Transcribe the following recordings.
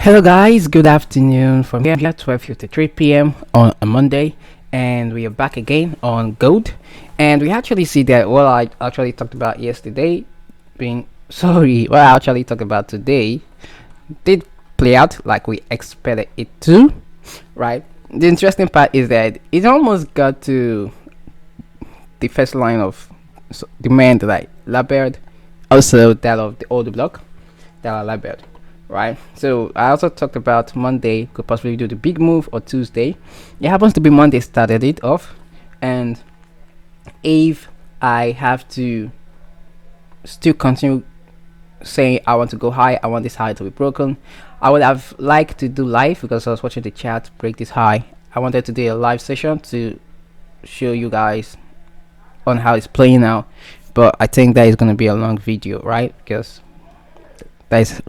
Hello guys, good afternoon from here 12:53 p.m. on a Monday, and we are back again on Gold. And we actually see that what I actually talked about yesterday being sorry, what I actually talked about today did play out like we expected it to, right? The interesting part is that it almost got to the first line of demand like labeled, also that of the old block that are labeled, right? So I also talked about Monday could possibly do the big move, or Tuesday. It happens to be Monday started it off, and if I have to still continue saying I want to go high, I want this high to be broken, I would have liked to do live because I was watching the chat break this high. I wanted to do a live session to show you guys on how it's playing out, but I think that is going to be a long video, right? Because that is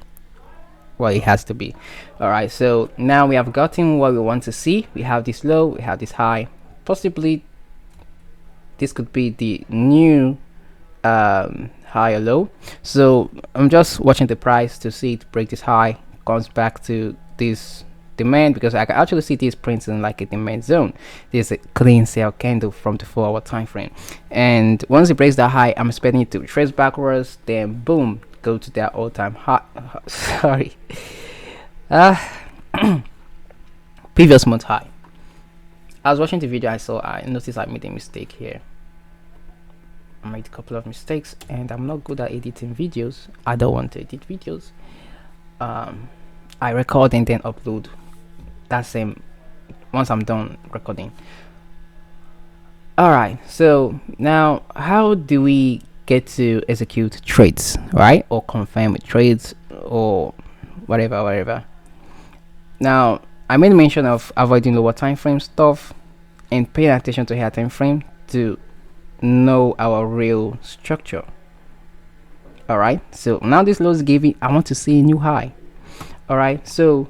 what it has to be. All right, so now we have gotten what we want to see. We have this low, we have this high. Possibly this could be the new high or low. So I'm just watching the price to see it break this high, comes back to this demand, because I can actually see this printing like a demand zone. There's a clean sell candle from the 4-hour time frame, and once it breaks that high, I'm expecting it to trace backwards, then boom, go to that all-time high. Sorry, uh previous month high. I was watching the video, I noticed I made a mistake here. I made a couple of mistakes, and I'm not good at editing videos. I don't want to edit videos. I record and then upload that same once I'm done recording. All right, so now how do we get to execute trades, right? Or confirm trades, or whatever. Now I made mention of avoiding lower time frame stuff and paying attention to higher time frame to know our real structure. All right, so now this low is giving, I want to see a new high. All right, so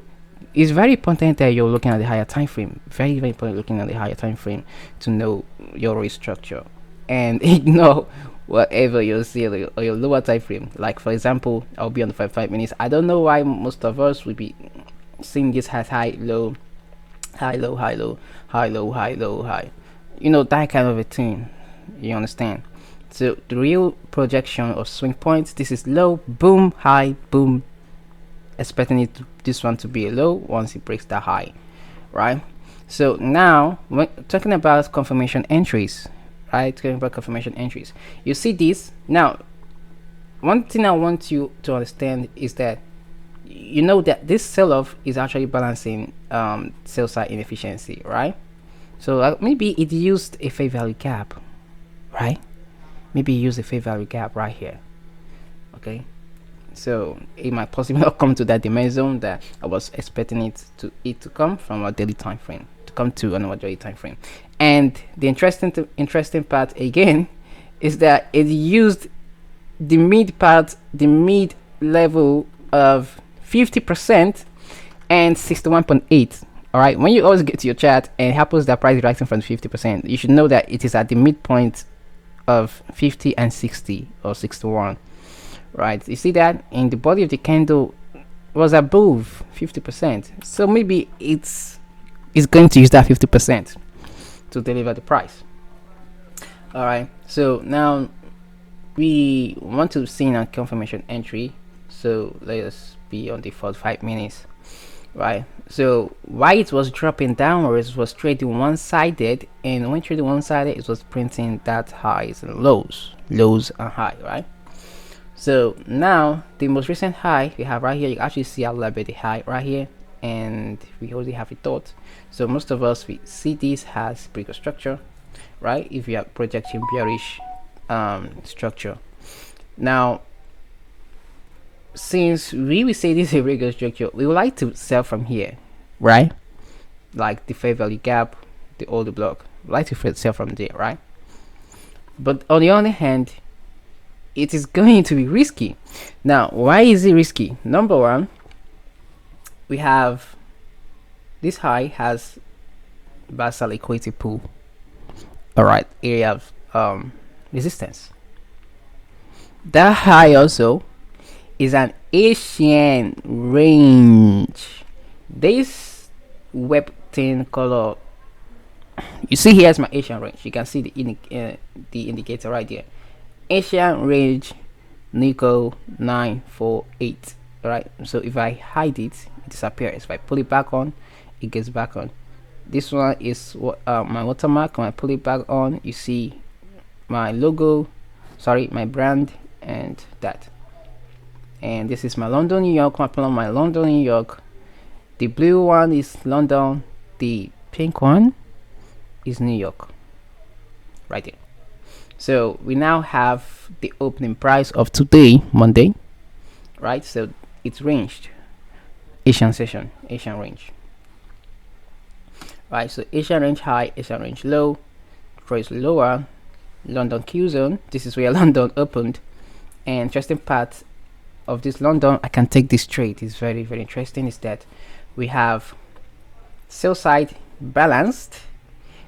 it's very important that you're looking at the higher time frame. Very important looking at the higher time frame to know your real structure, and ignore whatever you see on your lower time frame. Like for example, I'll be on the 5 minutes. I don't know why most of us will be seeing this as high low, high low, high low, high low, high low, high, that kind of a thing. You understand? So the real projection of swing points, this is low, boom, high, boom, expecting this one to be a low once it breaks that high, right? So now when talking about confirmation entries, right? Talking about confirmation entries, you see this. Now one thing I want you to understand is that that this sell-off is actually balancing sell side inefficiency, right? So maybe it used a fair value gap, right? Maybe use a fair value gap right here. Okay, so it might possibly not come to that demand zone that I was expecting it to come from a daily time frame, to come to another daily time frame. And the interesting part again is that it used the mid level of 50% and 61.8. all right, when you always get to your chart and it happens that price is rising from 50%, you should know that it is at the midpoint of 50 and 60 or 61, right? You see that in the body of the candle was above 50%, so maybe it's going to use that 50% to deliver the price. All right, so now we want to see a confirmation entry, so let us be on the 5 minutes, right? So why it was dropping downwards, was trading one-sided, and when trading one-sided, it was printing that highs and lows and high, right? So now the most recent high we have right here, you actually see a little bit the high right here, and we already have a thought. So most of us, we see this has pretty good structure, right? If we are projecting bearish structure. Now since we will say this is a regular structure, we would like to sell from here, right? Like the fair value gap, the older block, we like to sell from there, right? But on the other hand, it is going to be risky. Now why is it risky? Number one, we have this high has basal equity pool, all right, area of resistance. That high also is an Asian range. This web thing color you see here is my Asian range. You can see the indicator right there. Asian range Nico 948. Alright, so if I hide it, it disappears. If I pull it back on, it gets back on. This one is what my watermark. When I pull it back on, you see my logo, sorry, my brand, and that. And this is my London, New York. When I pull on my London, New York, the blue one is London, the pink one is New York, right there. So we now have the opening price of today, Monday, right? So it's ranged, Asian session, Asian range, right? So Asian range high, Asian range low, price lower, London Q zone. This is where London opened. And interesting part of this London, I can take this trade. It's very, very interesting. Is that we have sell side balanced.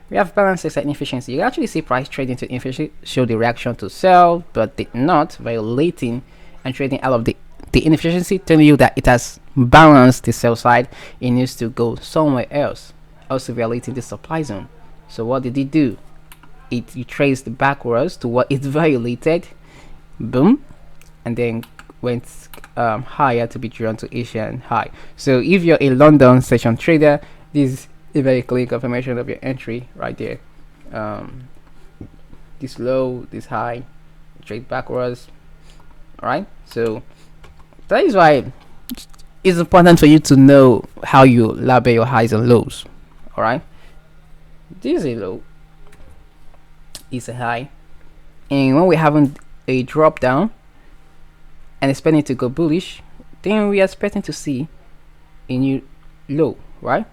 We have balanced sell side inefficiency. You actually see price trading to inefficiency show the reaction to sell, but did not, violating and trading out of the inefficiency, telling you that it has balanced the sell side. It needs to go somewhere else, also violating the supply zone. So what did it do? It traced backwards to what it violated, boom, and then went higher to be drawn to Asian high. So if you're a London session trader, this is a very clear confirmation of your entry right there. This low, this high, trade backwards. Alright, so that is why it's important for you to know how you label your highs and lows. Alright, this is a low, is a high, and when we having a drop down and expecting to go bullish, then we are expecting to see a new low, right?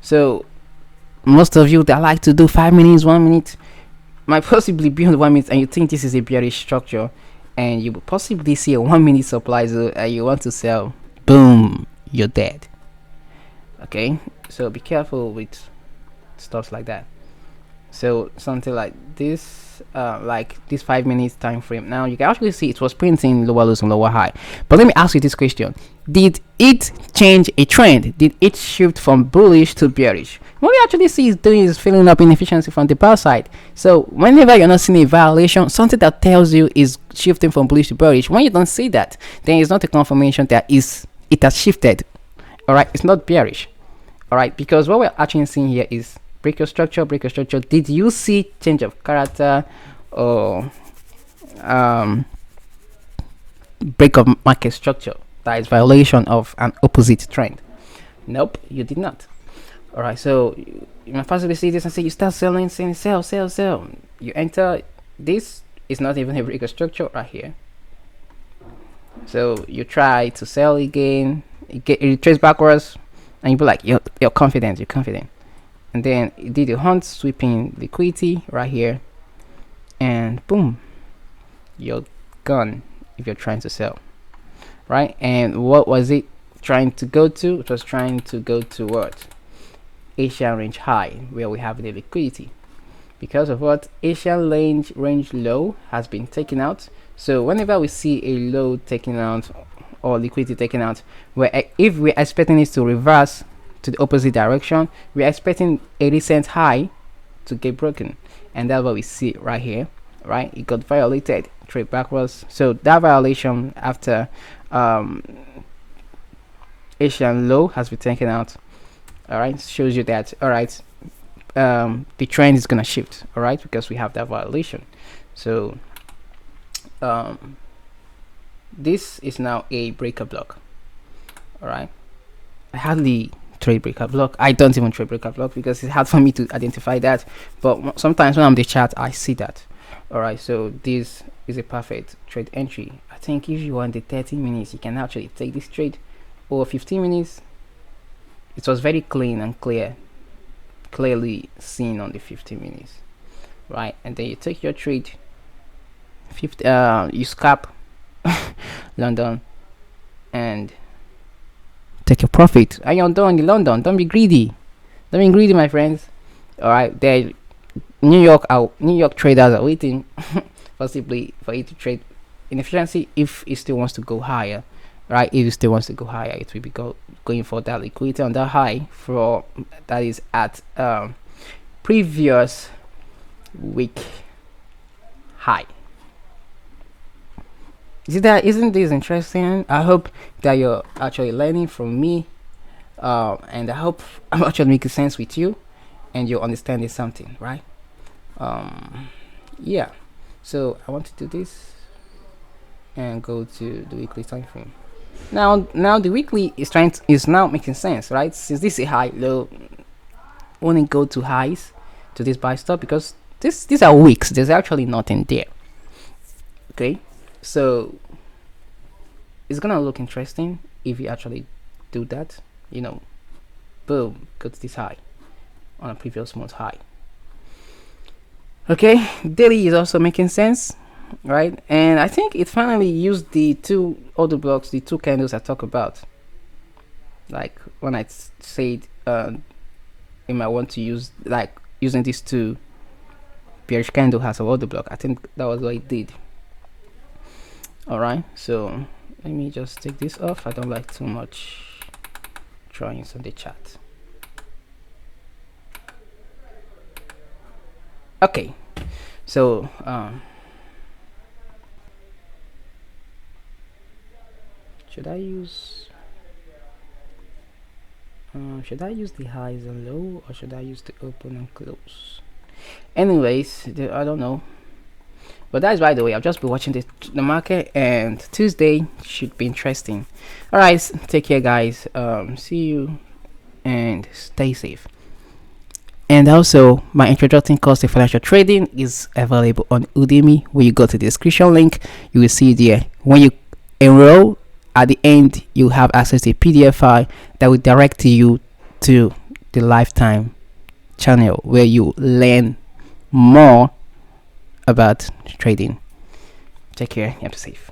So most of you that like to do 5 minutes, 1 minute might possibly be on 1 minute, and you think this is a bearish structure, and you will possibly see a 1 minute supply zone and you want to sell, boom, you're dead. Okay, so be careful with stuff like that. So something like this, like this 5 minutes time frame, now you can actually see it was printing lower lows and lower high. But let me ask you this question: did it change a trend? Did it shift from bullish to bearish? What we actually see is doing is filling up inefficiency from the buy side. So whenever you're not seeing a violation, something that tells you is shifting from bullish to bearish, when you don't see that, then it's not a confirmation that it has shifted. All right, it's not bearish. All right, because what we're actually seeing here is break your structure, break your structure. Did you see change of character or break of market structure? That is violation of an opposite trend. Nope, you did not. All right, so you might possibly see this and say you start selling, saying sell, sell, sell. You enter, this is not even a break of structure right here. So you try to sell again, it traces backwards, and you be like, you're confident, you're confident. And then it did a hunt sweeping liquidity right here, and boom, you're gone if you're trying to sell, right? And what was it trying to go to? It was trying to go to what? Asian range high, where we have the liquidity. Because of what? Asian range low has been taken out. So whenever we see a low taken out or liquidity taken out, where if we're expecting it to reverse to the opposite direction, we're expecting a recent high to get broken, and that's what we see right here, right? It got violated, trade backwards. So that violation after Asian low has been taken out, all right, shows you that, all right, the trend is gonna shift, all right, because we have that violation. So this is now a breaker block, all right. I hardly trade breaker block. I don't even trade breaker block because it's hard for me to identify that, but sometimes when I'm in the chat I see that. All right, so this is a perfect trade entry. I think if you want the 30 minutes, you can actually take this trade, or 15 minutes. It was very clean and clearly seen on the 15 minutes, right? And then you take your trade, you scalp London and take your profit, and you're done in London. Don't be greedy, my friends. All right, there New York traders are waiting possibly for you to trade inefficiency. If it still wants to go higher, right, if it still wants to go higher, it will be going for that liquidity on that high for that is at previous week high. Isn't this interesting? I hope that you're actually learning from me, and I hope I'm actually making sense with you and you're understanding something, right? Yeah, so I want to do this and go to the weekly time frame. Now the weekly is now making sense, right? Since this is a high low, only go to highs to this buy stop, because these are weeks. There's actually nothing there. Okay, so it's gonna look interesting if you actually do that. Boom, go to this high on a previous month high. Okay, daily is also making sense, right? And I think it finally used the two other blocks, the two candles I talk about. Like when I said you might want to use, like, using these two bearish candle has a order block. I think that was what it did. All right, so let me just take this off. I don't like too much drawings on the chart. Okay, so should I use the highs and low, or should I use the open and close? Anyways, I don't know. But that's, by the way, I've just been watching the market, and Tuesday should be interesting. All right, take care, guys. See you and stay safe. And also, my introductory course in financial trading is available on Udemy. When you go to the description link, you will see there. When you enroll, at the end, you have access to a PDF file that will direct you to the lifetime channel where you learn more about trading. Take care. You have to safe.